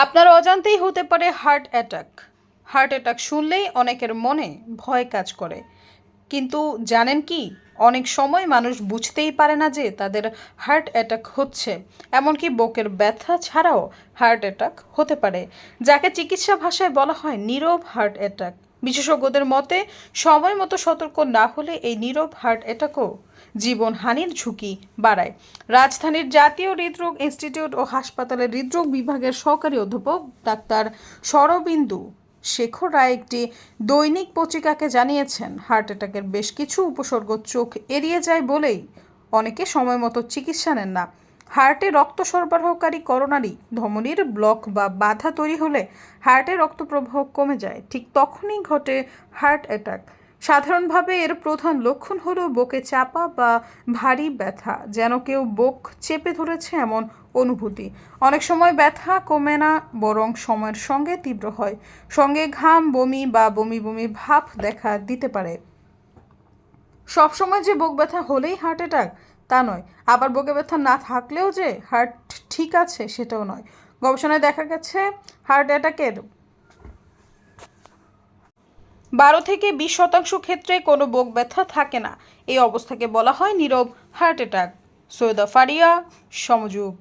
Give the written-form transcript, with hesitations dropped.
আপনার অজান্তেই হতে পারে হার্ট অ্যাটাক। হার্ট অ্যাটাক শুনলেই অনেকের মনে ভয় কাজ করে। কিন্তু জানেন কি, অনেক সময় মানুষ বুঝতেই পারে না যে তাদের হার্ট অ্যাটাক হচ্ছে। এমনকি বুকের ব্যথা ছাড়াও হার্ট অ্যাটাক হতে পারে, যাকে চিকিৎসা ভাষায় বলা হয় নীরব হার্ট অ্যাটাক। বিশেষজ্ঞদের মতে সময় মতো সতর্ক না হলে এই নীরব হার্ট অ্যাটাকও জীবনহানির ঝুঁকি বাড়ায়। রাজধানীর জাতীয় হৃদরোগ ইনস্টিটিউট ও হাসপাতালের হৃদরোগ বিভাগের সহকারী অধ্যাপক ডাক্তার শরবিন্দু শেখর রায় একটি দৈনিক পত্রিকাকে জানিয়েছেন, হার্ট অ্যাটাকের বেশ কিছু উপসর্গ চোখ এড়িয়ে যায় বলেই অনেকে সময় মতো চিকিৎসা নেন না। হার্টে রক্ত সরবরাহকারী করোনারি ধমনির ব্লক বা বাধা তৈরি হলে হার্টে রক্ত প্রবাহ কমে যায়, ঠিক তখনই ঘটে হার্ট অ্যাটাক। সাধারণভাবে এর প্রধান লক্ষণ হলো বুকে চাপা বা ভারী ব্যথা, যেন কেউ বুক চেপে ধরেছে এমন অনুভূতি। অনেক সময় ব্যথা কমে না, বরং সময়ের সঙ্গে তীব্র হয়। সঙ্গে ঘাম, বমি বা বমি বমি ভাব দেখা দিতে পারে। সবসময় যে বুক ব্যথা হলেই হার্ট অ্যাটাক তা নয়, আবার বুকে ব্যথা না থাকলেও যে হার্ট ঠিক আছে সেটাও নয়। গবেষণায় দেখা গেছে হার্ট অ্যাটাকের 12 থেকে 20% ক্ষেত্রে কোনো বুক ব্যথা থাকে না। এই অবস্থাকে বলা হয় নীরব হার্ট অ্যাটাক। সৈয়দা ফারিয়া, সমযোগ।